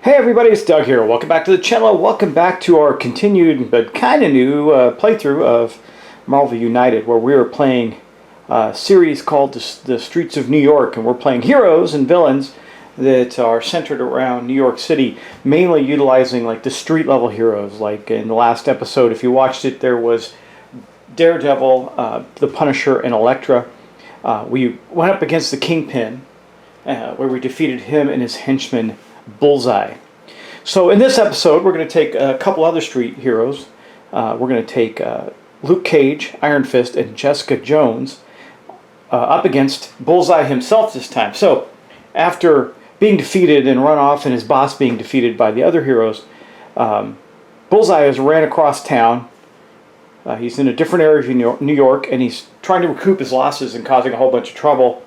Hey everybody, it's Doug here. Welcome back to the channel. Welcome back to our continued but kind of new playthrough of Marvel United, where we are playing a series called The Streets of New York, and we're playing heroes and villains that are centered around New York City, mainly utilizing like the street level heroes. Like in the last episode, if you watched it, there was Daredevil, the Punisher, and Elektra. We went up against the Kingpin, where we defeated him and his henchman Bullseye. So in this episode, we're going to take a couple other street heroes. We're going to take Luke Cage, Iron Fist, and Jessica Jones up against Bullseye himself this time. So after being defeated and run off and his boss being defeated by the other heroes, Bullseye has ran across town. He's in a different area of New York, and he's trying to recoup his losses and causing a whole bunch of trouble,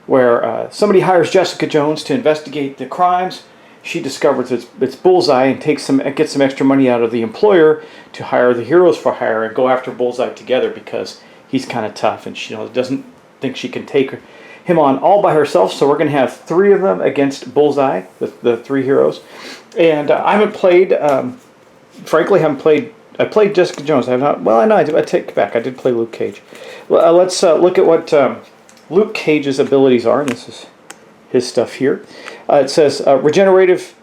where somebody hires Jessica Jones to investigate the crimes. She discovers it's Bullseye and gets some extra money out of the employer to hire the heroes for hire and go after Bullseye together, because he's kind of tough and she doesn't think she can take him on all by herself. So we're going to have three of them against Bullseye, the three heroes. And I haven't played, frankly, I played Jessica Jones. I have not. Well, I take it back. I did play Luke Cage. Let's look at what Luke Cage's abilities are, and this is his stuff here. It says regenerative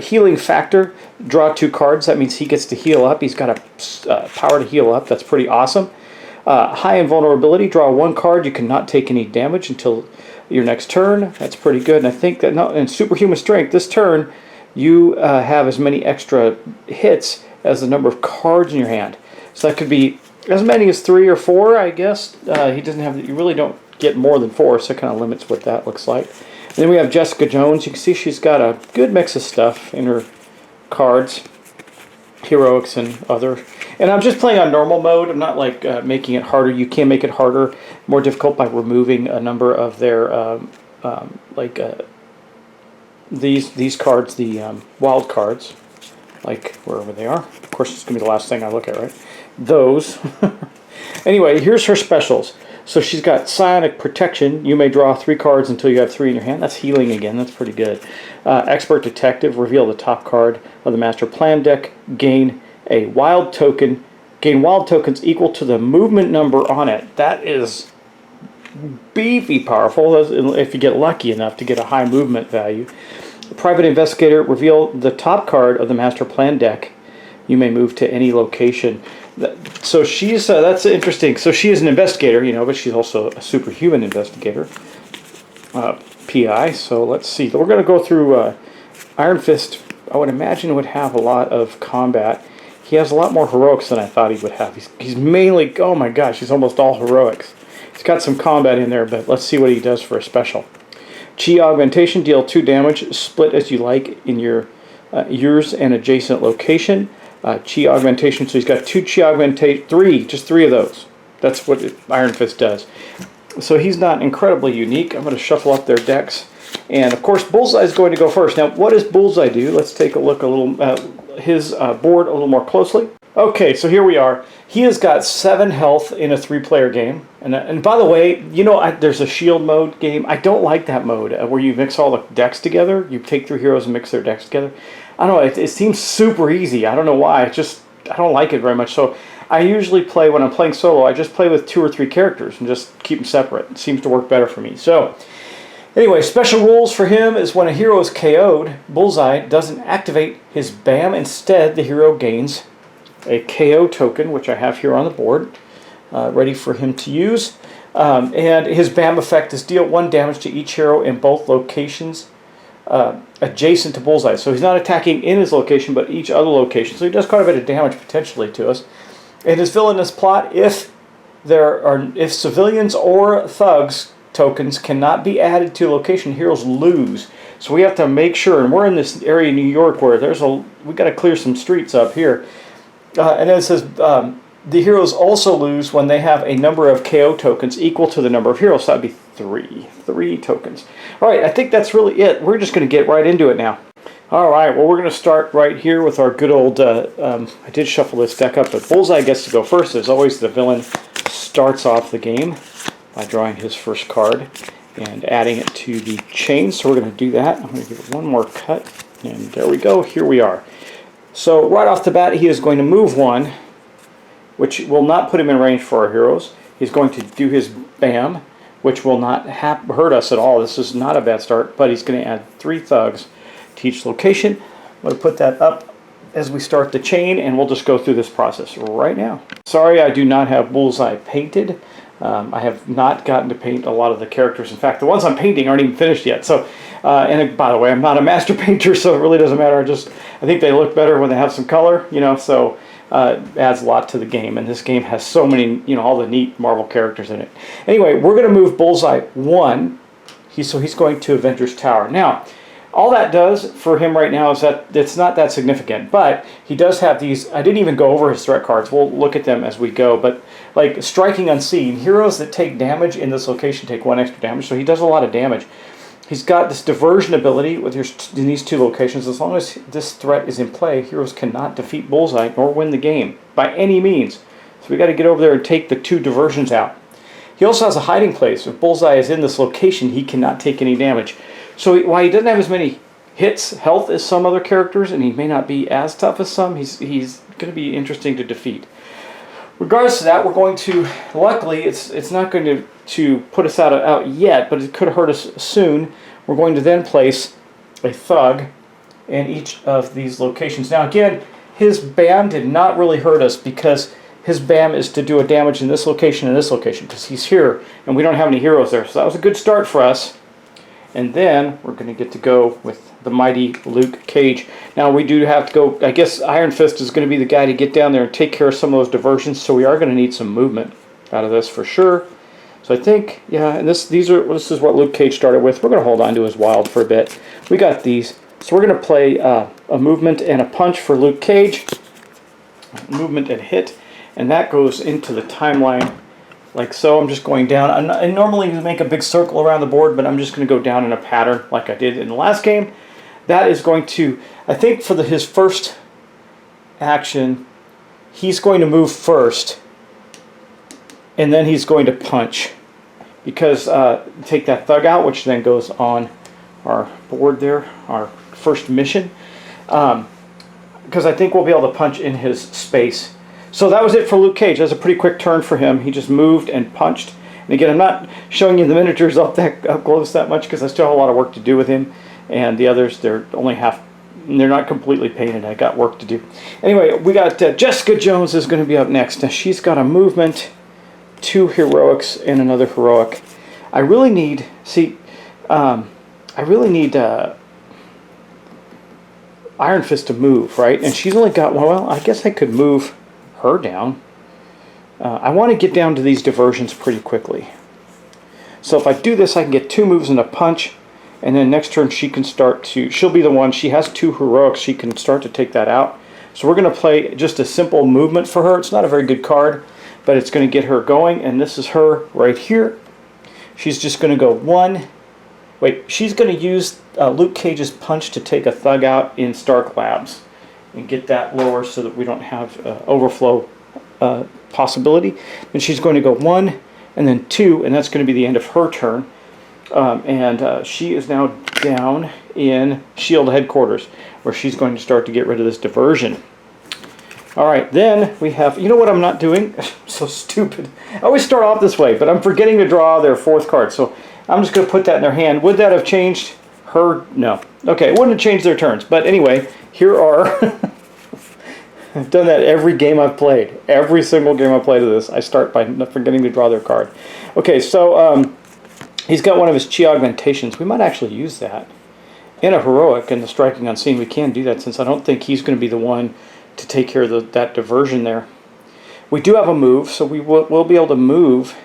healing factor. Draw 2 cards. That means he gets to heal up. He's got a power to heal up. That's pretty awesome. High invulnerability. Draw 1 card. You cannot take any damage until your next turn. That's pretty good. And I think that in superhuman strength, this turn you have as many extra hits as the number of cards in your hand. So that could be as many as 3 or 4, I guess. He doesn't have. You really don't get more than 4, so it kind of limits what that looks like. And then we have Jessica Jones. You can see she's got a good mix of stuff in her cards, heroics and other. And I'm just playing on normal mode. I'm not like making it harder. You can make it harder, more difficult, by removing a number of their these cards, the wild cards, like wherever they are. Of course, it's gonna be the last thing I look at, right? Those. Anyway, here's her specials. So she's got Psionic Protection. You may draw 3 cards until you have 3 in your hand. That's healing again. That's pretty good. Expert Detective. Reveal the top card of the Master Plan deck. Gain a wild token. Gain wild tokens equal to the movement number on it. That is beefy powerful if you get lucky enough to get a high movement value. Private Investigator. Reveal the top card of the Master Plan deck. You may move to any location. So she's that's interesting. So she is an investigator, but she's also a superhuman investigator, PI. So let's see. We're going to go through Iron Fist. I would imagine would have a lot of combat. He has a lot more heroics than I thought he would have. He's mainly, oh my gosh, he's almost all heroics. He's got some combat in there, but let's see what he does for a special. Chi Augmentation. Deal 2 damage. Split as you like in yours and adjacent location. Chi Augmentation, so he's got 2 Chi Augmentation, 3, just 3 of those. That's what Iron Fist does. So he's not incredibly unique. I'm going to shuffle up their decks. And of course, Bullseye is going to go first. Now, what does Bullseye do? Let's take a look his board a little more closely. Okay, so here we are. He has got 7 health in a 3-player game. And by the way, there's a shield mode game. I don't like that mode where you mix all the decks together. You take 3 heroes and mix their decks together. I don't know, it seems super easy. I don't know why. I don't like it very much. So I usually play, when I'm playing solo, I just play with 2 or 3 characters and just keep them separate. It seems to work better for me. So anyway, special rules for him is when a hero is KO'd, Bullseye doesn't activate his BAM. Instead, the hero gains a KO token, which I have here on the board, ready for him to use. And his BAM effect is deal 1 damage to each hero in both locations adjacent to Bullseye. So he's not attacking in his location, but each other location. So he does quite a bit of damage potentially to us. In his villainous plot, if civilians or thugs tokens cannot be added to a location, heroes lose. So we have to make sure, and we're in this area in New York where we got to clear some streets up here. And then it says the heroes also lose when they have a number of KO tokens equal to the number of heroes. So that'd be 3 tokens. All right, I think that's really it. We're just going to get right into it now. All right, well, we're going to start right here with our good old, I did shuffle this deck up, but Bullseye gets to go first. As always, the villain starts off the game by drawing his first card and adding it to the chain. So we're going to do that. I'm going to give it one more cut. And there we go, here we are. So right off the bat, he is going to move one, which will not put him in range for our heroes. He's going to do his BAM, which will not hurt us at all. This is not a bad start, but he's going to add 3 thugs to each location. I'm going to put that up as we start the chain, and we'll just go through this process right now. Sorry, I do not have Bullseye painted. I have not gotten to paint a lot of the characters. In fact, the ones I'm painting aren't even finished yet. So, and by the way, I'm not a master painter, so it really doesn't matter. I think they look better when they have some color, you know, so it adds a lot to the game. And this game has so many, you know, all the neat Marvel characters in it. Anyway, we're going to move Bullseye 1. So he's going to Avengers Tower. Now, all that does for him right now is that it's not that significant, but he does have these. I didn't even go over his threat cards. We'll look at them as we go, but like Striking Unseen, heroes that take damage in this location take 1 extra damage, so he does a lot of damage. He's got this diversion ability with in these 2 locations. As long as this threat is in play, heroes cannot defeat Bullseye nor win the game by any means. So we got to get over there and take the 2 diversions out. He also has a hiding place. If Bullseye is in this location, he cannot take any damage. So while he doesn't have as many health as some other characters, and he may not be as tough as some, he's going to be interesting to defeat. Regardless of that, we're going to, luckily, it's not going to put us out yet, but it could hurt us soon. We're going to then place a thug in each of these locations. Now again, his BAM did not really hurt us because his BAM is to do a damage in this location and this location because he's here, and we don't have any heroes there. So that was a good start for us. And then we're going to get to go with the mighty Luke Cage. Now we do have to go, I guess Iron Fist is going to be the guy to get down there and take care of some of those diversions, so we are going to need some movement out of this for sure. So I think, yeah, and this is what Luke Cage started with. We're going to hold on to his wild for a bit. We got these. So we're going to play a movement and a punch for Luke Cage. Movement and hit. And that goes into the timeline like so. I'm just going down. I normally make a big circle around the board, but I'm just going to go down in a pattern like I did in the last game. That is going to, I think for his first action, he's going to move first, and then he's going to punch. Because take that thug out, which then goes on our board there, our first mission. Because I think we'll be able to punch in his space. So that was it for Luke Cage. That was a pretty quick turn for him. He just moved and punched. And again, I'm not showing you the miniatures up close that much because I still have a lot of work to do with him. And the others, they're not completely painted. I got work to do. Anyway, we got Jessica Jones is going to be up next. Now she's got a movement, 2 heroics, and another heroic. I really need, Iron Fist to move, right? And she's only got, well, I guess I could move her down. I want to get down to these diversions pretty quickly. So if I do this, I can get 2 moves and a punch, and then next turn she can start to, she'll be the one, she has 2 heroics, she can start to take that out. So we're going to play just a simple movement for her. It's not a very good card, but it's going to get her going, and this is her right here. She's just going to go 1. Wait, she's going to use Luke Cage's punch to take a thug out in Stark Labs and get that lower so that we don't have overflow possibility. And she's going to go 1 and then 2, and that's going to be the end of her turn. She is now down in S.H.I.E.L.D. headquarters, where she's going to start to get rid of this diversion. Alright, then we have, you know what I'm not doing? So stupid. I always start off this way, but I'm forgetting to draw their 4th card. So I'm just going to put that in their hand. Would that have changed her? No. Okay, it wouldn't have changed their turns. But anyway, here are... I've done that every game I've played. Every single game I've played of this, I start by forgetting to draw their card. Okay, so he's got one of his chi augmentations. We might actually use that. In a heroic, in the Striking Unseen, we can do that since I don't think he's going to be the one to take care of that diversion there. We do have a move, so we'll be able to move,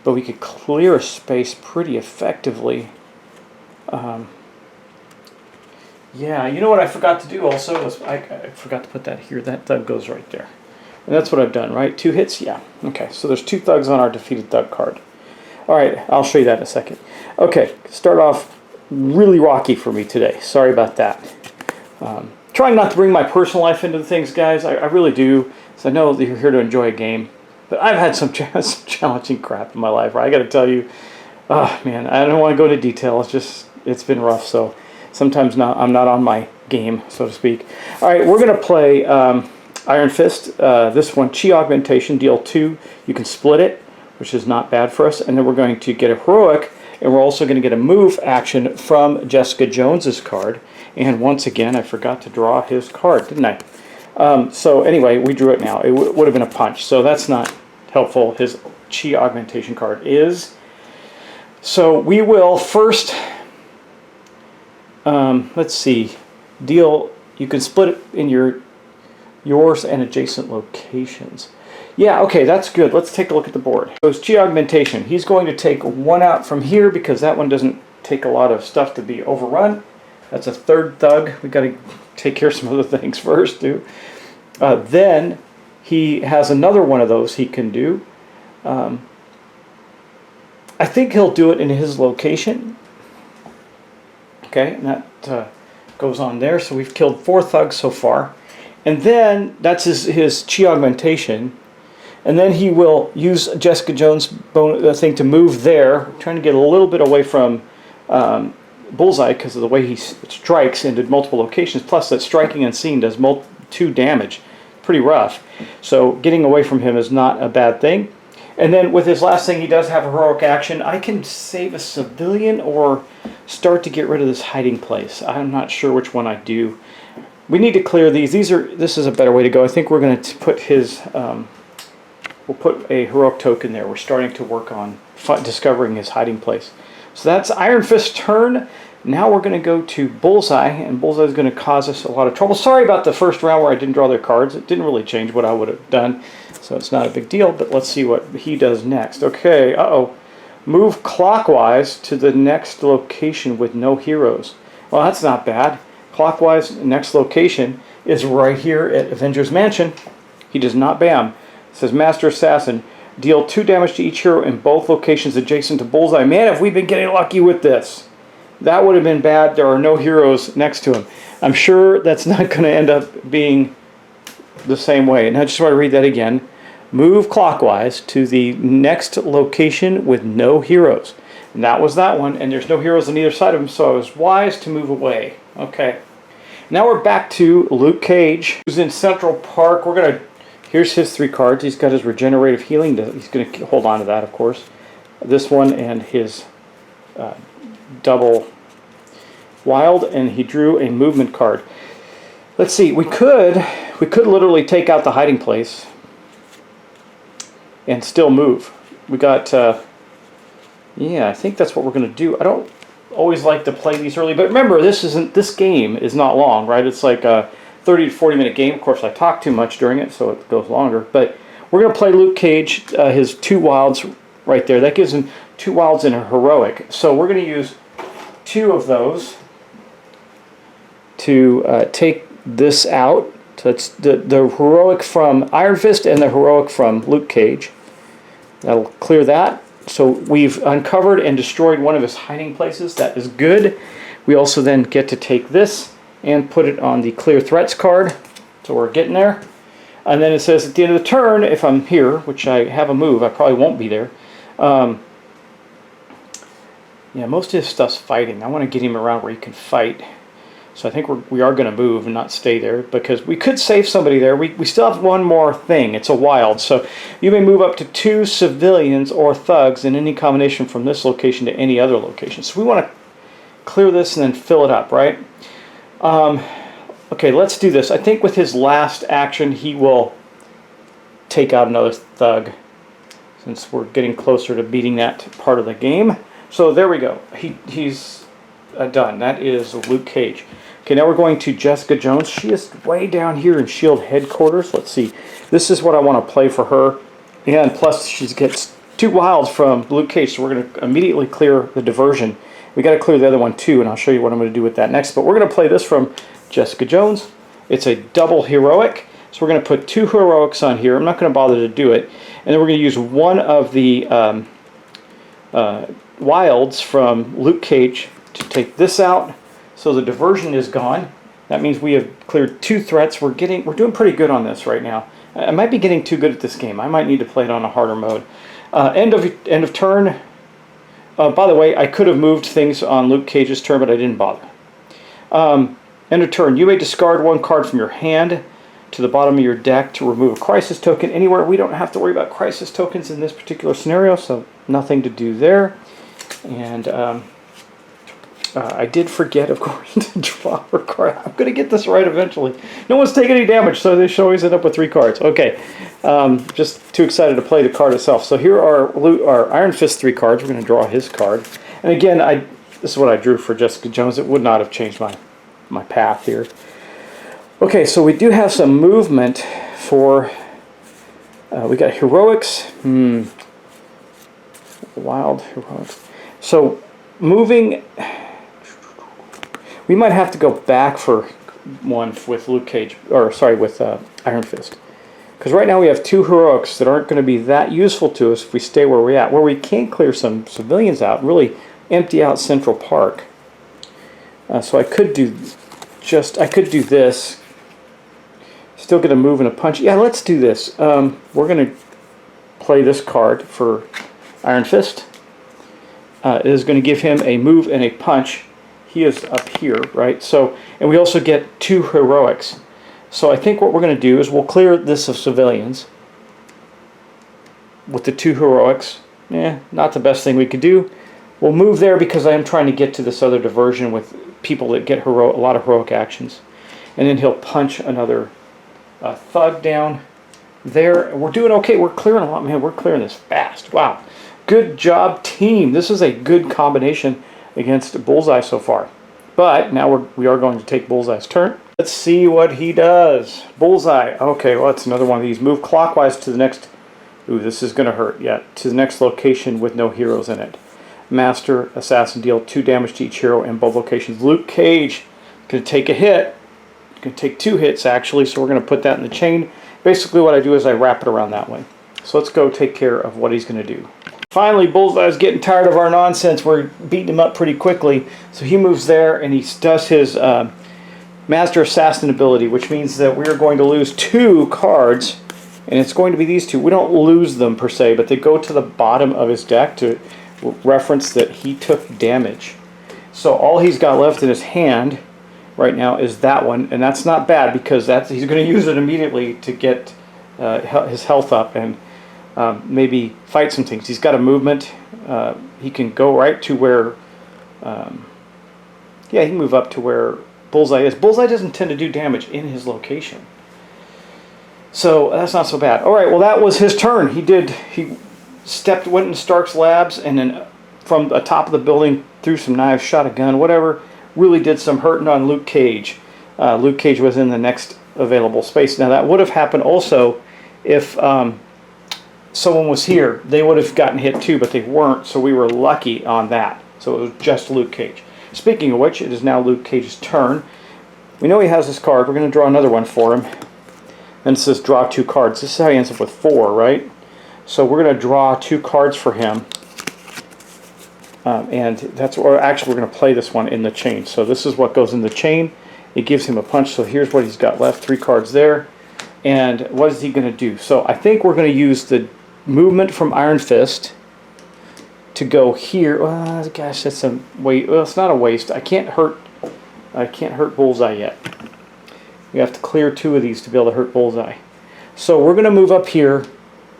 but we could clear a space pretty effectively. Yeah, you know what I forgot to do also? I forgot to put that here. That thug goes right there. And that's what I've done, right? 2 hits? Yeah. Okay, so there's 2 thugs on our defeated thug card. Alright, I'll show you that in a second. Okay, start off really rocky for me today. Sorry about that. Trying not to bring my personal life into the things, guys. I really do. So I know that you're here to enjoy a game. But I've had some challenging crap in my life, right? I got to tell you. Oh, man, I don't want to go into detail. It's been rough. So Sometimes I'm not on my game, so to speak. All right, we're going to play Iron Fist. This one, Chi Augmentation, deal 2. You can split it, which is not bad for us. And then we're going to get a Heroic, and we're also going to get a move action from Jessica Jones's card. And once again, I forgot to draw his card, didn't I? So anyway, we drew it now. It would have been a punch, so that's not helpful. His Chi Augmentation card is. So we will first, let's see, deal, you can split it in yours and adjacent locations. Yeah, okay, that's good. Let's take a look at the board. So it's Chi Augmentation. He's going to take 1 out from here because that one doesn't take a lot of stuff to be overrun. That's a 3rd thug. We've got to take care of some other things first, too. Then he has another one of those he can do. I think he'll do it in his location. Okay, and that goes on there. So we've killed 4 thugs so far. And then that's his Chi Augmentation. And then he will use Jessica Jones' thing to move there. I'm trying to get a little bit away from Bullseye because of the way he strikes into multiple locations. Plus that striking unseen does 2 damage. Pretty rough. So getting away from him is not a bad thing. And then with his last thing, he does have a heroic action. I can save a civilian or start to get rid of this hiding place. I'm not sure which one I do. We need to clear these. This is a better way to go. I think we're going to put his, we'll put a heroic token there. We're starting to work on discovering his hiding place. So that's Iron Fist's turn. Now we're going to go to Bullseye, and Bullseye is going to cause us a lot of trouble. Sorry about the first round where I didn't draw their cards. It didn't really change what I would have done, so it's not a big deal, but let's see what he does next. Okay, move clockwise to the next location with no heroes. Well, that's not bad. Clockwise, next location is right here at Avengers Mansion. He does not bam. It says Master Assassin. Deal 2 damage to each hero in both locations adjacent to Bullseye. Man, have we been getting lucky with this. That would have been bad. There are no heroes next to him. I'm sure that's not going to end up being the same way. And I just want to read that again. Move clockwise to the next location with no heroes. And that was that one. And there's no heroes on either side of him, so I was wise to move away. Okay. Now we're back to Luke Cage, who's in Central Park. We're going to... Here's his 3 cards. He's got his regenerative healing. He's going to hold on to that, of course. This one and his double wild, and he drew a movement card. Let's see. We could literally take out the hiding place and still move. We got. Yeah, I think that's what we're going to do. I don't always like to play these early, but remember, this game is not long, right? It's like a 30 to 40 minute game. Of course, I talk too much during it, so it goes longer. But we're going to play Luke Cage, his 2 wilds right there. That gives him 2 wilds and a heroic. So we're going to use 2 of those to take this out. So it's the heroic from Iron Fist and the heroic from Luke Cage. That'll clear that. So we've uncovered and destroyed one of his hiding places. That is good. We also then get to take this and put it on the Clear Threats card. So we're getting there. And then it says at the end of the turn, if I'm here, which I have a move, I probably won't be there. Yeah, most of his stuff's fighting. I want to get him around where he can fight. So I think we are going to move and not stay there, because we could save somebody there. We still have one more thing. It's a wild. So you may move up to 2 civilians or thugs in any combination from this location to any other location. So we want to clear this and then fill it up, right? Okay, let's do this. I think with his last action, he will take out another thug, since we're getting closer to beating that part of the game. So there we go. He's done. That is Luke Cage. Okay, now we're going to Jessica Jones. She is way down here in S.H.I.E.L.D. headquarters. Let's see. This is what I want to play for her. And plus, she gets 2 wilds from Luke Cage, so we're going to immediately clear the diversion. We got to clear the other one too, and I'll show you what I'm going to do with that next. But we're going to play this from Jessica Jones. It's a double heroic. So we're going to put 2 heroics on here. I'm not going to bother to do it. And then we're going to use one of the wilds from Luke Cage to take this out. So the diversion is gone. That means we have cleared 2 threats. We're doing pretty good on this right now. I might be getting too good at this game. I might need to play it on a harder mode. End of turn. By the way, I could have moved things on Luke Cage's turn, but I didn't bother. End of turn. You may discard one card from your hand to the bottom of your deck to remove a crisis token anywhere. We don't have to worry about crisis tokens in this particular scenario, so nothing to do there. And I did forget, of course, to draw her card. I'm going to get this right eventually. No one's taking any damage, so they should always end up with 3 cards. Okay, just too excited to play the card itself. So here are our Iron Fist 3 cards. We're going to draw his card. And again, this is what I drew for Jessica Jones. It would not have changed my path here. Okay, so we do have some movement for... we got heroics. Wild heroics. So moving... We might have to go back for one with Luke Cage, or sorry, with Iron Fist. Because right now we have 2 heroics that aren't going to be that useful to us if we stay where we're at. Where we can clear some civilians out, really empty out Central Park. So I could do this. Still get a move and a punch. Yeah, let's do this. We're going to play this card for Iron Fist. It is going to give him a move and a punch. He is up here, right? So, and we also get 2 heroics. So I think what we're going to do is we'll clear this of civilians with the 2 heroics. Not the best thing we could do. We'll move there because I am trying to get to this other diversion with people that get a lot of heroic actions. And then he'll punch another thug down there. We're doing okay. We're clearing a lot, man. We're clearing this fast. Wow. Good job, team. This is a good combination against Bullseye so far. But now we are going to take Bullseye's turn. Let's see what he does. Bullseye. Okay, well, it's another one of these. Move clockwise to the next... Ooh, this is going to hurt. Yeah, to the next location with no heroes in it. Master, Assassin deal 2 damage to each hero in both locations. Luke Cage going to take a hit. Going to take 2 hits, actually, so we're going to put that in the chain. Basically, what I do is I wrap it around that way. So let's go take care of what he's going to do. Finally, Bullseye's getting tired of our nonsense. We're beating him up pretty quickly. So he moves there and he does his Master Assassin ability, which means that we're going to lose 2 cards. And it's going to be these 2. We don't lose them per se, but they go to the bottom of his deck to reference that he took damage. So all he's got left in his hand right now is that one. And that's not bad because he's going to use it immediately to get his health up and maybe fight some things. He's got a movement. He can go right to where... yeah, he can move up to where Bullseye is. Bullseye doesn't tend to do damage in his location. So that's not so bad. Alright, well that was his turn. He went in Stark's labs and then from the top of the building threw some knives, shot a gun, whatever. Really did some hurting on Luke Cage. Luke Cage was in the next available space. Now that would have happened also if... someone was here, they would have gotten hit too, but they weren't, so we were lucky on that. So it was just Luke Cage. Speaking of which, it is now Luke Cage's turn. We know he has this card. We're going to draw another one for him. And it says draw 2 cards. This is how he ends up with 4, right? So we're going to draw 2 cards for him. And that's, or actually we're going to play this one in the chain. So this is what goes in the chain. It gives him a punch. So here's what he's got left. 3 cards there. And what is he going to do? So I think we're going to use the movement from Iron Fist to go here. Oh, gosh, that's a waste. Well, it's not a waste. I can't hurt Bullseye yet. We have to clear 2 of these to be able to hurt Bullseye. So we're going to move up here.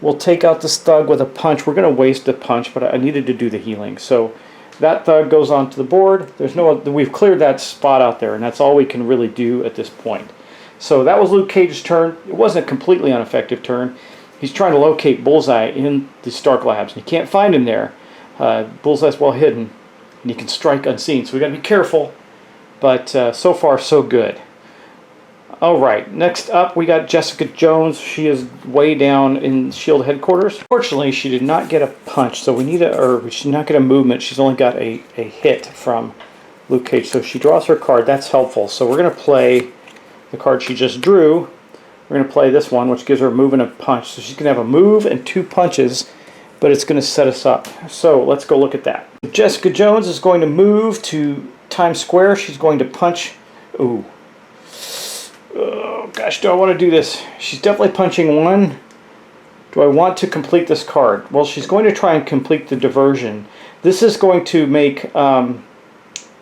We'll take out this thug with a punch. We're going to waste a punch, but I needed to do the healing. So that thug goes onto the board. We've cleared that spot out there, and that's all we can really do at this point. So that was Luke Cage's turn. It wasn't a completely ineffective turn. He's trying to locate Bullseye in the Stark Labs. And he can't find him there. Bullseye's well hidden, and he can strike unseen. So we got to be careful. But so far, so good. All right, next up we got Jessica Jones. She is way down in S.H.I.E.L.D. headquarters. Fortunately, she did not get a punch, so she did not get a movement. She's only got a hit from Luke Cage. So she draws her card. That's helpful. So we're going to play the card she just drew. We're going to play this one, which gives her a move and a punch. So she's going to have a move and 2 punches, but it's going to set us up. So let's go look at that. Jessica Jones is going to move to Times Square. She's going to punch... Ooh. Oh, gosh, do I want to do this? She's definitely punching 1. Do I want to complete this card? Well, she's going to try and complete the diversion. This is going to make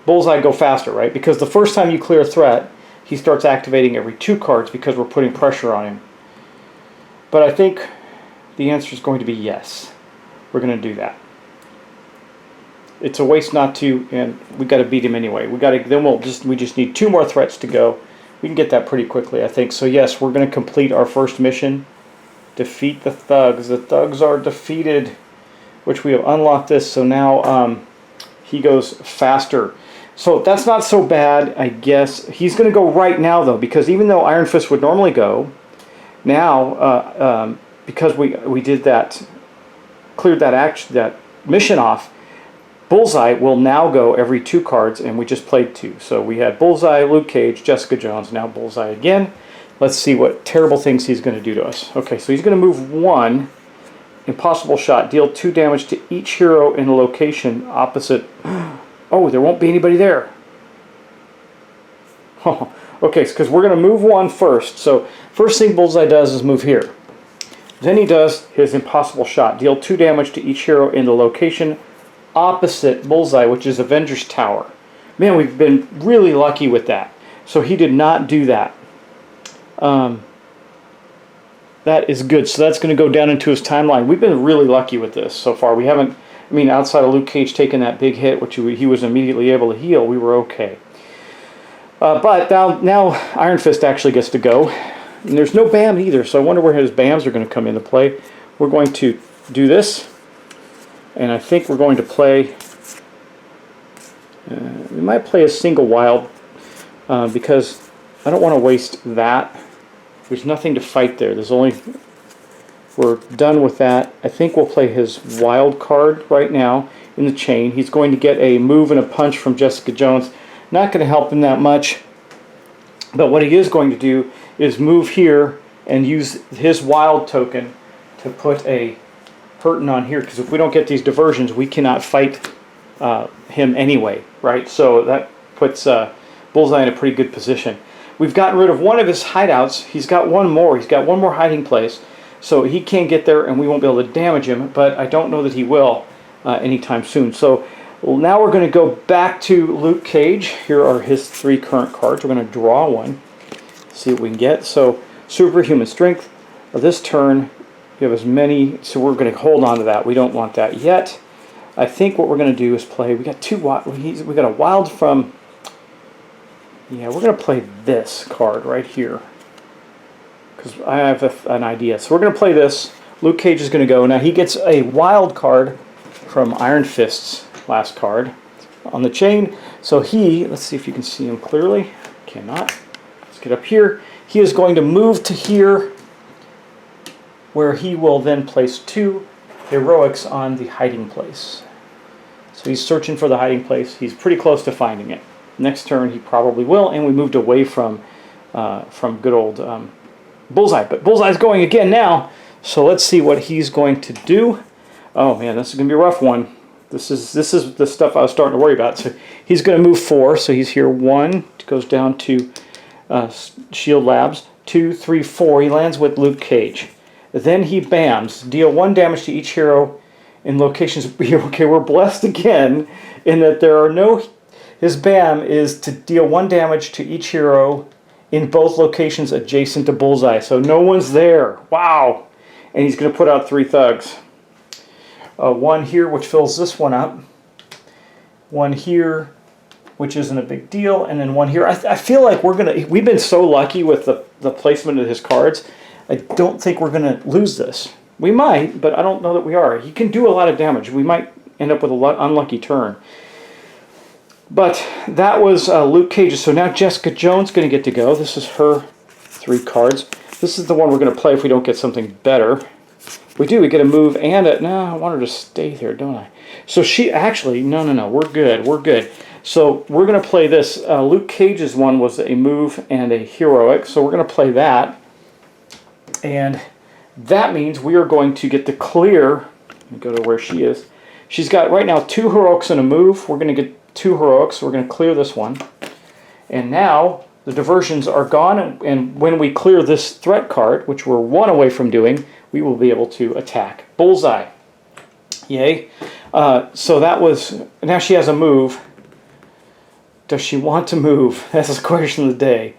Bullseye go faster, right? Because the first time you clear a threat, he starts activating every 2 cards because we're putting pressure on him. But I think the answer is going to be yes. We're going to do that. It's a waste not to, and we got to beat him anyway. We just need 2 more threats to go. We can get that pretty quickly, I think. So yes, we're going to complete our first mission. Defeat the thugs. The thugs are defeated, which we have unlocked this. So now he goes faster. So that's not so bad, I guess. He's going to go right now though, because even though Iron Fist would normally go, now because we did that, cleared that mission off. Bullseye will now go every 2 cards, and we just played 2. So we had Bullseye, Luke Cage, Jessica Jones, now Bullseye again. Let's see what terrible things he's going to do to us. Okay, so he's going to move 1. Impossible shot. Deal 2 damage to each hero in a location opposite. Oh, there won't be anybody there. Oh, okay, because we're going to move 1 first. So first thing Bullseye does is move here. Then he does his impossible shot. Deal 2 damage to each hero in the location opposite Bullseye, which is Avengers Tower. Man, we've been really lucky with that. So he did not do that. That is good. So that's going to go down into his timeline. We've been really lucky with this so far. We haven't, I mean, outside of Luke Cage taking that big hit, which he was immediately able to heal, we were okay. But now Iron Fist actually gets to go. And there's no BAM either, so I wonder where his BAMs are going to come into play. We're going to do this. And I think we're going to play, we might play a single wild because I don't want to waste that. There's nothing to fight there. We're done with that. I think we'll play his wild card right now in the chain. He's going to get a move and a punch from Jessica Jones. Not going to help him that much. But what he is going to do is move here and use his wild token to put a hurting on here, because if we don't get these diversions, we cannot fight him anyway, right? So that puts Bullseye in a pretty good position. We've gotten rid of one of his hideouts. He's got one more. He's got one more hiding place, so he can't get there, and we won't be able to damage him. But I don't know that he will anytime soon. So now we're going to go back to Luke Cage. Here are his 3 current cards. We're going to draw one, see what we can get. So superhuman strength. This turn, you have as many, so we're going to hold on to that. We don't want that yet. I think what we're going to do is play, we got a wild from, yeah, we're going to play this card right here, because I have an idea. So we're going to play this. Luke Cage is going to go. Now he gets a wild card from Iron Fist's last card on the chain. So let's see if you can see him clearly. Cannot. Let's get up here. He is going to move to here, where he will then place 2 heroics on the hiding place. So he's searching for the hiding place. He's pretty close to finding it. Next turn he probably will, and we moved away from good old Bullseye. But Bullseye's going again now, so let's see what he's going to do. Oh man, this is going to be a rough one. This is the stuff I was starting to worry about. So he's going to move 4, so he's here 1, goes down to Shield Labs, 2, 3, 4. He lands with Luke Cage. Then he BAMs. Deal 1 damage to each hero in locations. Okay, we're blessed again in that there are no. His BAM is to deal 1 damage to each hero in both locations adjacent to Bullseye. So no one's there. Wow. And he's going to put out 3 thugs. 1 here, which fills this one up. 1 here, which isn't a big deal. And then 1 here. I feel like we've been so lucky with the placement of his cards. I don't think we're going to lose this. We might, but I don't know that we are. He can do a lot of damage. We might end up with an unlucky turn. But that was Luke Cage. So now Jessica Jones is going to get to go. This is her 3 cards. This is the one we're going to play if we don't get something better. We do. We get a move and a... No, I want her to stay there, don't I? So she actually... No. We're good. We're good. So we're going to play this. Luke Cage's one was a move and a heroic. So we're going to play that. And that means we are going to get to clear. Let me go to where she is. She's got right now 2 heroics and a move. We're going to get 2 heroics. We're going to clear this one. And now the diversions are gone. And when we clear this threat card, which we're 1 away from doing, we will be able to attack Bullseye. Yay. So that was... Now she has a move. Does she want to move? That's the question of the day.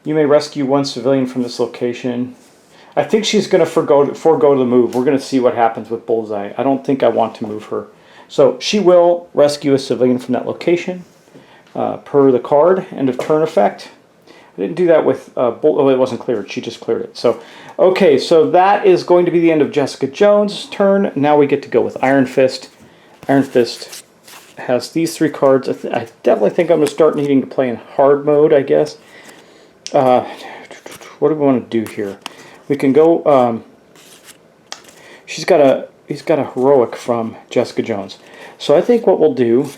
You may rescue one civilian from this location. I think she's going to forego the move. We're going to see what happens with Bullseye. I don't think I want to move her. So she will rescue a civilian from that location per the card. End of turn effect. I didn't do that with oh, it wasn't cleared. She just cleared it. So, okay, so that is going to be the end of Jessica Jones' turn. Now we get to go with Iron Fist. Iron Fist has these 3 cards. I definitely think I'm going to start needing to play in hard mode, I guess. What do we want to do here? We can go. He's got a heroic from Jessica Jones. So I think what we'll do.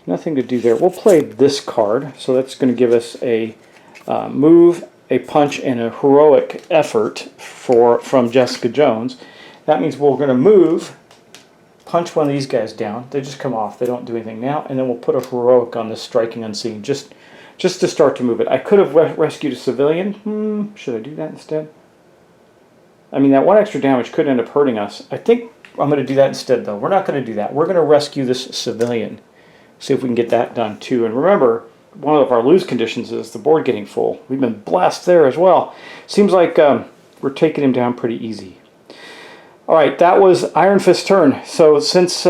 Nothing to do there. We'll play this card. So that's going to give us a move, a punch, and a heroic effort from Jessica Jones. That means we're going to move, punch one of these guys down. They just come off. They don't do anything now. And then we'll put a heroic on this striking unseen, just to start to move it. I could have rescued a civilian. Should I do that instead? I mean, that 1 extra damage could end up hurting us. I think I'm going to do that instead, though. We're not going to do that. We're going to rescue this civilian. See if we can get that done too. And remember, one of our lose conditions is the board getting full. We've been blessed there as well. Seems like we're taking him down pretty easy. All right, that was Iron Fist's turn. So since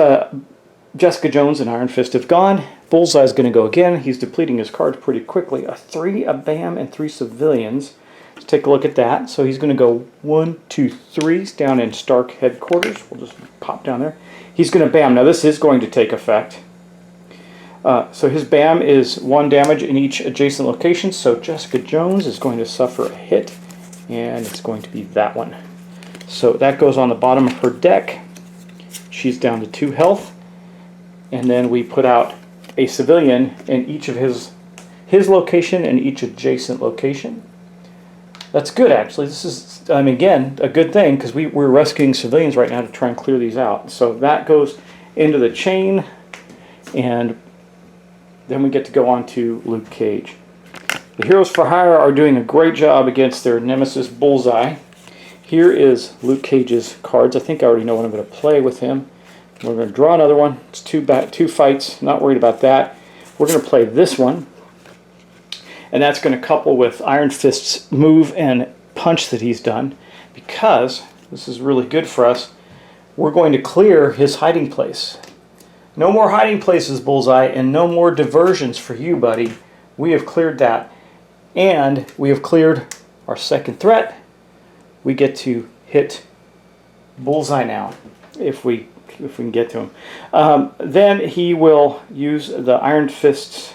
Jessica Jones and Iron Fist have gone, Bullseye's going to go again. He's depleting his cards pretty quickly. A 3, a BAM, and 3 civilians. Let's take a look at that. So he's going to go 1, 2, 3 down in Stark headquarters. We'll just pop down there. He's going to BAM. Now this is going to take effect. So his BAM is 1 damage in each adjacent location, so Jessica Jones is going to suffer a hit, and it's going to be that one. So that goes on the bottom of her deck. She's down to 2 health, and then we put out a civilian in each of his location and each adjacent location. That's good, actually. This is, again, a good thing, because we're rescuing civilians right now to try and clear these out. So that goes into the chain, and then we get to go on to Luke Cage. The Heroes for Hire are doing a great job against their nemesis Bullseye. Here is Luke Cage's cards. I think I already know what I'm going to play with him. We're going to draw another one. It's 2 fights. Not worried about that. We're going to play this one. And that's going to couple with Iron Fist's move and punch that he's done. Because this is really good for us. We're going to clear his hiding place. No more hiding places, Bullseye, and no more diversions for you, buddy. We have cleared that. And we have cleared our second threat. We get to hit Bullseye now, if we can get to him. Then he will use the Iron Fists.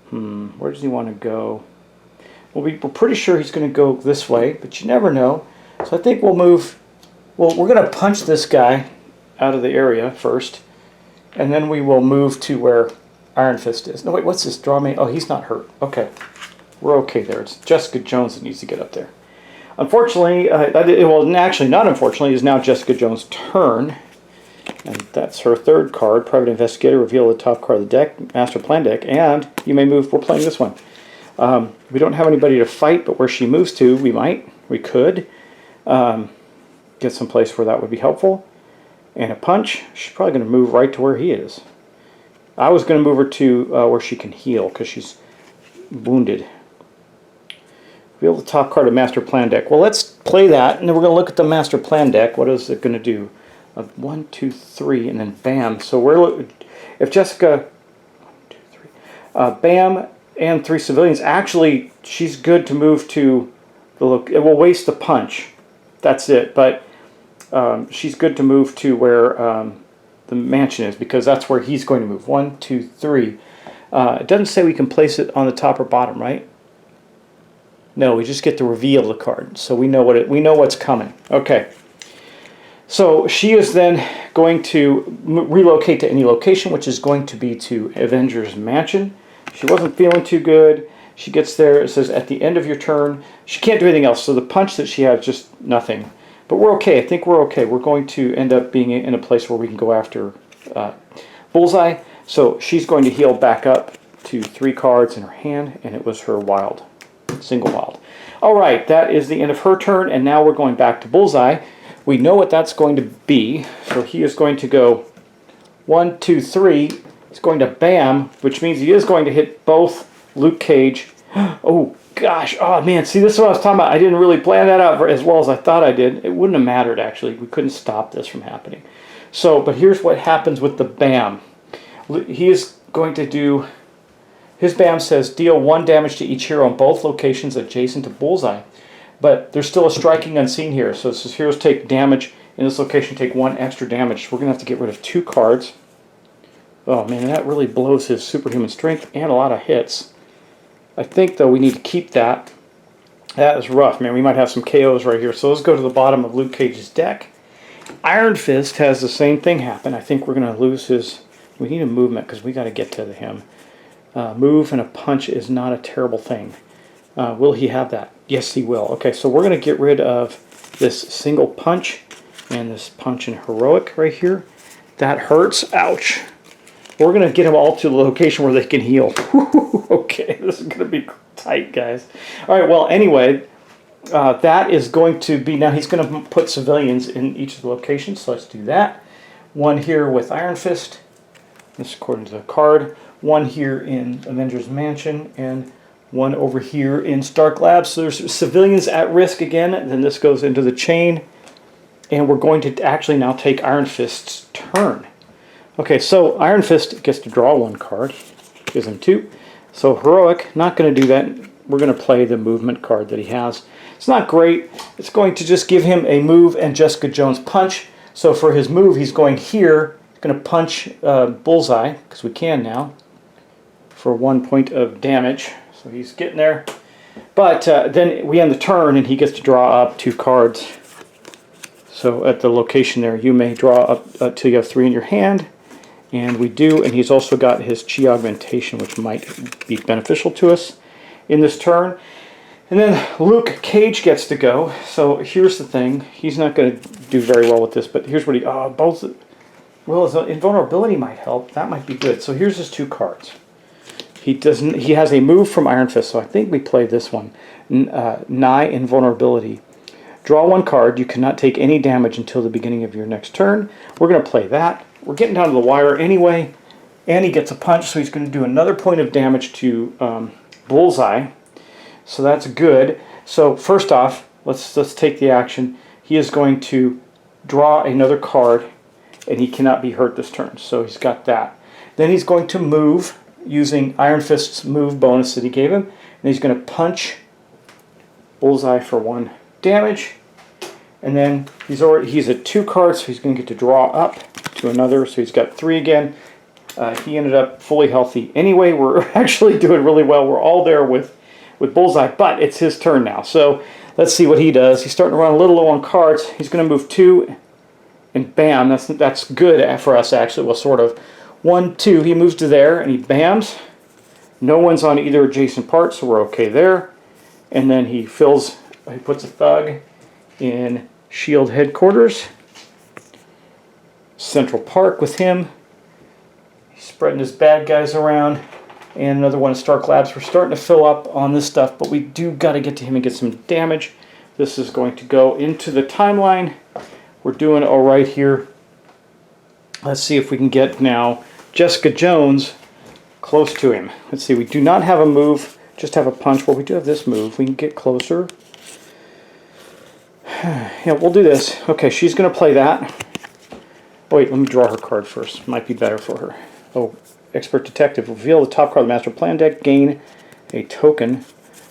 Where does he want to go? Well, we're pretty sure he's going to go this way, but you never know. So I think we'll move. Well, we're going to punch this guy out of the area first, and then we will move to where Iron Fist is. No, wait, what's this? Draw me. Oh, he's not hurt. Okay. We're okay there. It's Jessica Jones that needs to get up there. Unfortunately, well, actually, not unfortunately, is now Jessica Jones' turn. And that's her 3rd card, Private Investigator, reveal the top card of the deck, Master Plan deck, and you may move. We're playing this one. We don't have anybody to fight, but where she moves to, we could get some place where that would be helpful. And a punch, she's probably going to move right to where he is. I was going to move her to where she can heal, because she's wounded. Reveal the top card of Master Plan deck. Well, let's play that, and then we're going to look at the Master Plan deck. What is it going to do? 1, 2, 3, and then BAM. So if Jessica, 1, 2, 3, BAM and 3 civilians. Actually, she's good to move to the look. It will waste the punch. That's it. But she's good to move to where the mansion is, because that's where he's going to move. 1, 2, 3. It doesn't say we can place it on the top or bottom, right? No, we just get to reveal the card, so we know what's coming. Okay. So she is then going to relocate to any location, which is going to be to Avengers Mansion. She wasn't feeling too good. She gets there. It says at the end of your turn. She can't do anything else. So the punch that she has, just nothing. But we're okay. I think we're okay. We're going to end up being in a place where we can go after Bullseye. So she's going to heal back up to 3 cards in her hand, and it was her wild. Single wild. All right, that is the end of her turn, and now we're going back to Bullseye, We know what that's going to be. So he is going to go 1, 2, 3. He's going to bam, which means he is going to hit both Luke Cage. Oh gosh, oh man, see, this is what I was talking about. I didn't really plan that out as well as I thought I did. It wouldn't have mattered, actually. We couldn't stop this from happening. So, but here's what happens with the bam. He is going to do, his bam says deal 1 damage to each hero in both locations adjacent to Bullseye. But there's still a striking unseen here. So it says heroes take damage in this location, take 1 extra damage. We're going to have to get rid of 2 cards. Oh man, that really blows his superhuman strength and a lot of hits. I think, though, we need to keep that. That is rough, man. We might have some KOs right here. So let's go to the bottom of Luke Cage's deck. Iron Fist has the same thing happen. I think we're going to lose his... We need a movement because we got to get to him. Move and a punch is not a terrible thing. Will he have that? Yes, he will. Okay, so we're going to get rid of this single punch and this punch in Heroic right here. That hurts. Ouch. We're going to get them all to the location where they can heal. Okay, this is going to be tight, guys. All right, well, anyway, that is going to be... Now he's going to put civilians in each of the locations, so let's do that. 1 here with Iron Fist. This is according to the card. 1 here in Avengers Mansion, and 1 over here in Stark Labs. So there's civilians at risk again. Then this goes into the chain. And we're going to actually now take Iron Fist's turn. Okay, so Iron Fist gets to draw 1 card. Gives him 2. So Heroic, not going to do that. We're going to play the movement card that he has. It's not great. It's going to just give him a move and Jessica Jones punch. So for his move, he's going here. He's going to punch Bullseye, because we can now, for 1 point of damage. So he's getting there. But then we end the turn, and he gets to draw up 2 cards. So at the location there, you may draw up till you have 3 in your hand. And we do, and he's also got his Chi Augmentation, which might be beneficial to us in this turn. And then Luke Cage gets to go. So here's the thing. He's not going to do very well with this, but here's what he... both... Well, his invulnerability might help. That might be good. So here's his 2 cards. He doesn't. He has a move from Iron Fist, so I think we play this one. Nigh Invulnerability. Draw 1 card. You cannot take any damage until the beginning of your next turn. We're going to play that. We're getting down to the wire anyway. And he gets a punch, so he's going to do another point of damage to Bullseye. So that's good. So first off, let's take the action. He is going to draw another card, and he cannot be hurt this turn. So he's got that. Then he's going to move using Iron Fist's move bonus that he gave him. And he's going to punch Bullseye for 1 damage. And then he's at 2 cards, so he's going to get to draw up to another. So he's got 3 again. He ended up fully healthy. Anyway, we're actually doing really well. We're all there with Bullseye, but it's his turn now. So let's see what he does. He's starting to run a little low on cards. He's going to move 2, and bam, that's good for us, actually. Well, sort of. 1, 2, he moves to there, and he bams. No one's on either adjacent part, so we're okay there. And then he puts a thug in Shield headquarters. Central Park with him. He's spreading his bad guys around. And another one in Stark Labs. We're starting to fill up on this stuff, but we do got to get to him and get some damage. This is going to go into the timeline. We're doing all right here. Let's see if we can get now Jessica Jones close to him. Let's see, we do not have a move, just have a punch. Well, we do have this move. We can get closer. Yeah, we'll do this. Okay, she's going to play that. Oh, wait, let me draw her card first. Might be better for her. Oh, Expert Detective. Reveal the top card of the Master Plan deck. Gain a token.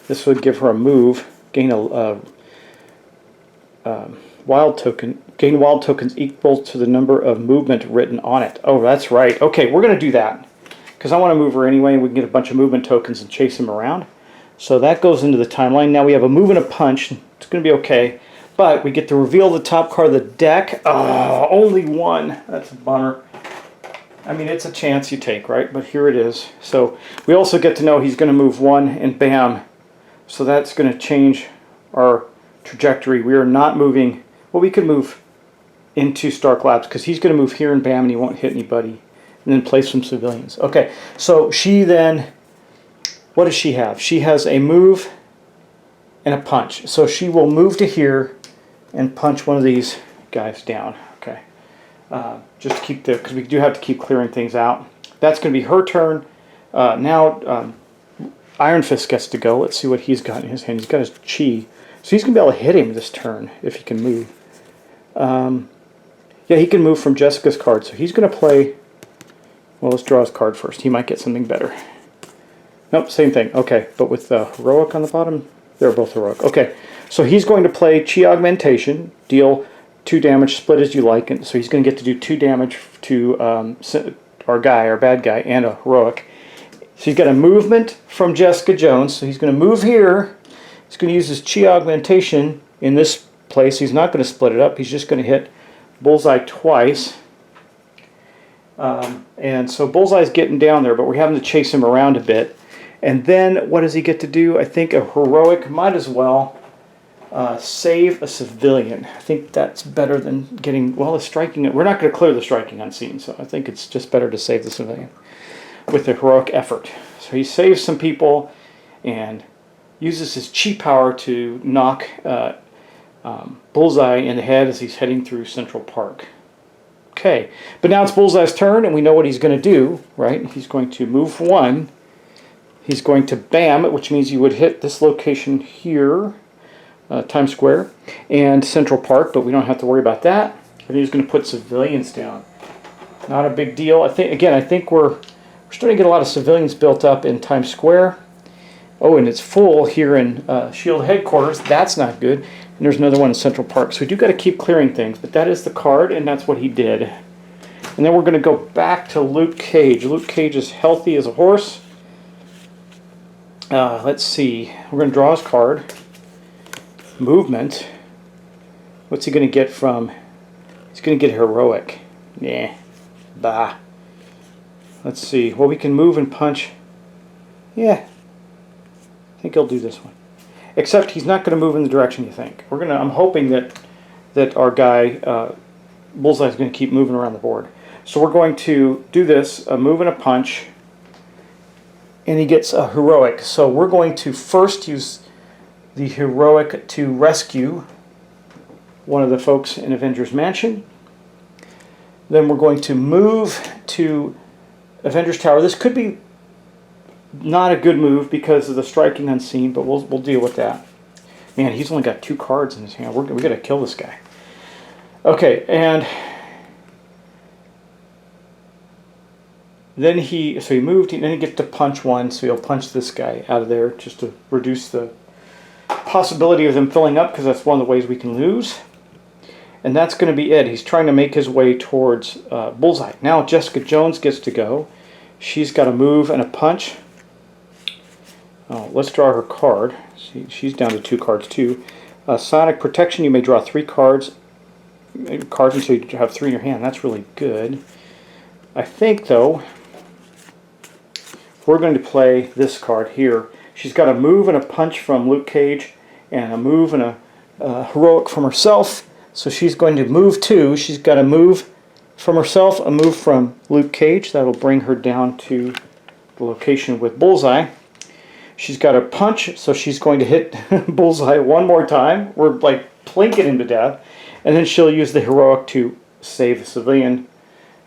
This would give her a move. Gain a wild token. Gain wild tokens equal to the number of movement written on it. Oh, that's right. Okay, we're going to do that. Because I want to move her anyway, and we can get a bunch of movement tokens and chase him around. So that goes into the timeline. Now we have a move and a punch. It's going to be okay. But we get to reveal the top card of the deck. Oh, only 1. That's a bummer. I mean, it's a chance you take, right? But here it is. So we also get to know he's going to move 1, and bam. So that's going to change our trajectory. We are not moving. Well, we could move into Stark Labs because he's going to move here, and bam, and he won't hit anybody. And then place some civilians. Okay, so she then, what does she have? She has a move and a punch. So she will move to here and punch one of these guys down. Okay, just to keep because we do have to keep clearing things out. That's going to be her turn. Now Iron Fist gets to go. Let's see what he's got in his hand. He's got his chi, so he's going to be able to hit him this turn if he can move. Yeah, he can move from Jessica's card, so he's going to play. Well, let's draw his card first. He might get something better. Nope, same thing. Okay, but with the heroic on the bottom, they're both heroic. Okay, so he's going to play Chi Augmentation, deal 2 damage, split as you like, and so he's going to get to do 2 damage to our bad guy, and a heroic. So he's got a movement from Jessica Jones, so he's going to move here. He's going to use his Chi Augmentation in this place. He's not going to split it up. He's just going to hit Bullseye twice. And so Bullseye's getting down there, but we're having to chase him around a bit. And then what does he get to do? I think a heroic might as well save a civilian. I think that's better than getting, well, the striking. We're not going to clear the striking unseen, so I think it's just better to save the civilian with the heroic effort. So he saves some people and uses his chi power to knock Bullseye in the head as he's heading through Central Park. Okay, but now it's Bullseye's turn, and we know what he's going to do, right? He's going to move 1. He's going to bam, which means you would hit this location here, Times Square, and Central Park, but we don't have to worry about that. I think he's going to put civilians down. Not a big deal. I think we're starting to get a lot of civilians built up in Times Square. Oh, and it's full here in SHIELD headquarters. That's not good. And there's another one in Central Park. So we do got to keep clearing things, but that is the card, and that's what he did. And then we're going to go back to Luke Cage. Luke Cage is healthy as a horse. Let's see. We're going to draw his card. Movement. What's he going to get from? He's going to get heroic. Yeah. Bah. Let's see. Well, we can move and punch. Yeah. I think he'll do this one. Except he's not going to move in the direction you think. I'm hoping that our guy Bullseye is going to keep moving around the board. So we're going to do this, a move and a punch, and he gets a heroic. So we're going to first use the heroic to rescue one of the folks in Avengers Mansion. Then we're going to move to Avengers Tower. This could be not a good move because of the striking unseen, but we'll deal with that. Man, he's only got 2 cards in his hand. We got to kill this guy. Okay, and then he moved. Then he gets to punch 1, so he'll punch this guy out of there just to reduce the possibility of them filling up, because that's one of the ways we can lose. And that's going to be it. He's trying to make his way towards Bullseye. Now Jessica Jones gets to go. She's got a move and a punch. Oh, let's draw her card. See, she's down to 2 cards too. Sonic Protection, you may draw 3 cards until you have 3 in your hand. That's really good. I think, though, we're going to play this card here. She's got a move and a punch from Luke Cage, and a move and a heroic from herself. So she's going to move 2. She's got a move from herself, a move from Luke Cage. That'll bring her down to the location with Bullseye. She's got a punch, so she's going to hit Bullseye 1 more time. We're like plinking him to death. And then she'll use the heroic to save the civilian.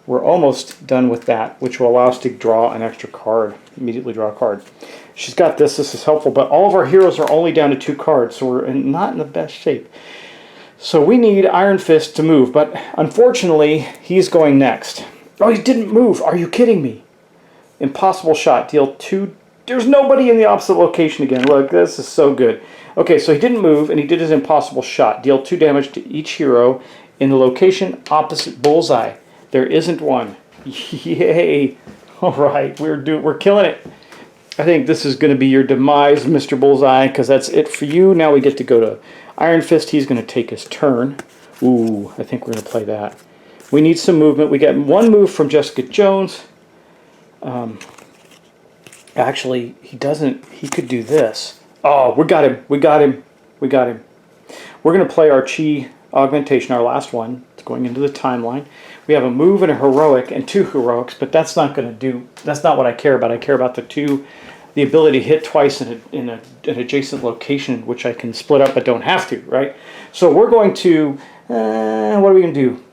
We're almost done with that, which will allow us to draw an extra card. Immediately draw a card. She's got this. This is helpful, but all of our heroes are only down to 2 cards, so we're not in the best shape. So we need Iron Fist to move, but unfortunately, he's going next. Oh, he didn't move. Are you kidding me? Impossible shot. Deal 2. There's nobody in the opposite location again. Look, this is so good. Okay, so he didn't move, and he did his impossible shot. Deal 2 damage to each hero in the location opposite Bullseye. There isn't one. Yay! All right, we're killing it. I think this is going to be your demise, Mr. Bullseye, because that's it for you. Now we get to go to Iron Fist. He's going to take his turn. Ooh, I think we're going to play that. We need some movement. We got 1 move from Jessica Jones. Actually, he doesn't. He could do this. Oh, we got him. We got him. We got him. We're going to play our Chi Augmentation, our last one. It's going into the timeline. We have a move and a heroic and 2 heroics, but that's not going to do. That's not what I care about. I care about the ability to hit twice in an adjacent location, which I can split up but don't have to, right? So we're going to What are we going to do?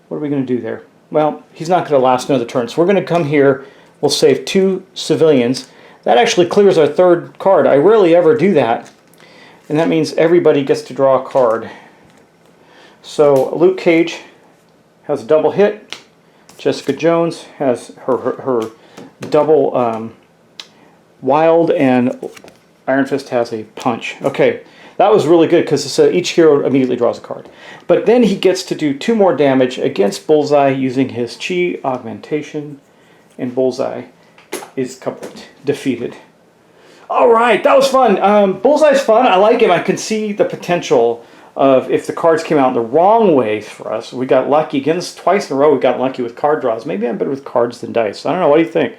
What are we going to do there? Well, he's not going to last another turn. So we're going to come here. We'll save 2 civilians. That actually clears our 3rd card. I rarely ever do that. And that means everybody gets to draw a card. So Luke Cage has a double hit. Jessica Jones has her double wild, and Iron Fist has a punch. Okay, that was really good because each hero immediately draws a card. But then he gets to do 2 more damage against Bullseye using his Chi augmentation, and Bullseye is kaput, defeated. All right, that was fun. Bullseye's fun. I like him. I can see the potential of if the cards came out the wrong way for us. We got lucky. Again, this is twice in a row we got lucky with card draws. Maybe I'm better with cards than dice. I don't know. What do you think?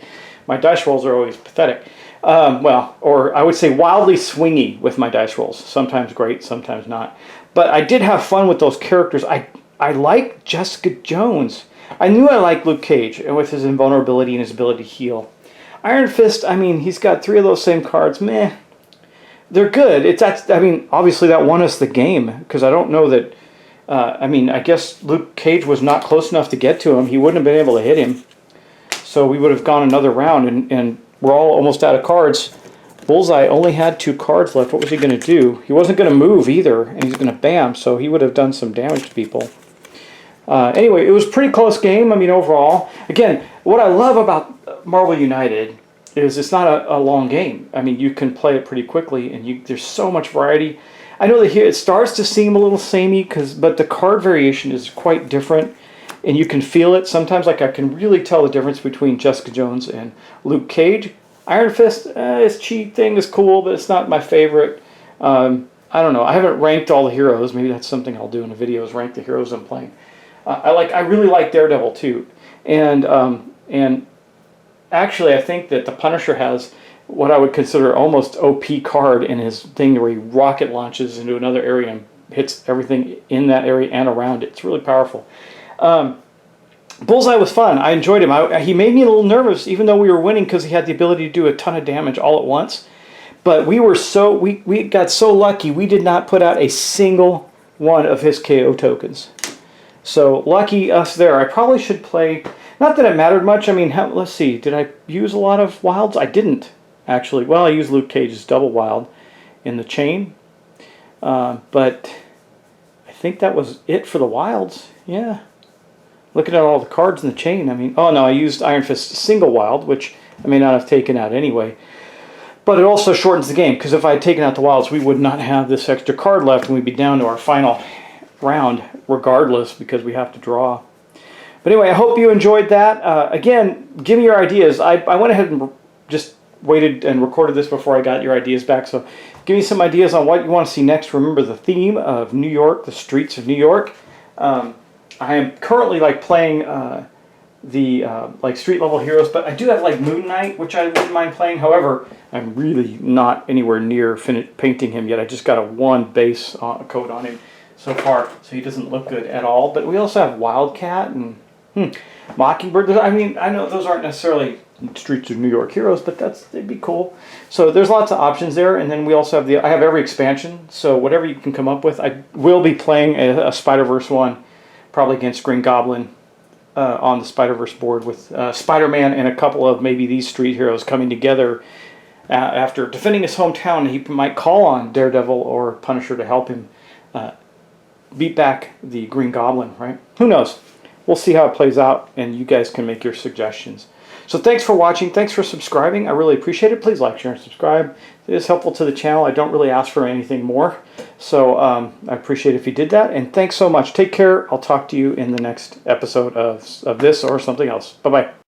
My dice rolls are always pathetic. Well, or I would say wildly swingy with my dice rolls. Sometimes great, sometimes not. But I did have fun with those characters. I like Jessica Jones. I knew I liked Luke Cage with his invulnerability and his ability to heal. Iron Fist, I mean, he's got 3 of those same cards. Meh. They're good. I mean, obviously that won us the game because I don't know that. I mean, I guess Luke Cage was not close enough to get to him. He wouldn't have been able to hit him. So we would have gone another round, and we're all almost out of cards. Bullseye only had 2 cards left. What was he going to do? He wasn't going to move either, and he's going to bam, so he would have done some damage to people. Anyway, it was a pretty close game, I mean, overall. Again, what I love about Marvel United is it's not a long game. I mean, you can play it pretty quickly, and there's so much variety. I know that here it starts to seem a little samey, but the card variation is quite different, and you can feel it. Sometimes, like, I can really tell the difference between Jessica Jones and Luke Cage. Iron Fist, his Chi thing is cool, but it's not my favorite. I don't know. I haven't ranked all the heroes. Maybe that's something I'll do in a video, is rank the heroes I'm playing. I really like Daredevil too, and actually I think that the Punisher has what I would consider almost OP card in his thing where he rocket launches into another area and hits everything in that area and around it. It's really powerful. Bullseye was fun. I enjoyed him. He made me a little nervous, even though we were winning, because he had the ability to do a ton of damage all at once. But we got so lucky. We did not put out a single one of his KO tokens. So lucky us there. I probably should play. Not that it mattered much. I mean, let's see. Did I use a lot of wilds? I didn't actually. Well, I used Luke Cage's double wild in the chain, but I think that was it for the wilds. Yeah. Looking at all the cards in the chain, I mean, oh no, I used Iron Fist's single wild, which I may not have taken out anyway. But it also shortens the game, because if I had taken out the wilds, we would not have this extra card left, and we'd be down to our final round regardless, because we have to draw. But anyway, I hope you enjoyed that. Again, give me your ideas. I went ahead and just waited and recorded this before I got your ideas back, so give me some ideas on what you want to see next. Remember the theme of New York, the streets of New York. I am currently playing the street level heroes, but I do have Moon Knight, which I wouldn't mind playing. However, I'm really not anywhere near painting him yet. I just got a 1 base coat on him so far, so he doesn't look good at all. But we also have Wildcat and Mockingbird. I mean, I know those aren't necessarily Streets of New York heroes, but they'd be cool. So there's lots of options there, and then we also have I have every expansion, so whatever you can come up with. I will be playing a Spider-Verse one, probably against Green Goblin on the Spider-Verse board with Spider-Man and a couple of maybe these street heroes coming together after defending his hometown. He might call on Daredevil or Punisher to help him beat back the Green Goblin, right? Who knows? We'll see how it plays out, and you guys can make your suggestions. So thanks for watching. Thanks for subscribing. I really appreciate it. Please like, share, and subscribe. It is helpful to the channel. I don't really ask for anything more. So I appreciate it if you did that. And thanks so much. Take care. I'll talk to you in the next episode of this or something else. Bye-bye.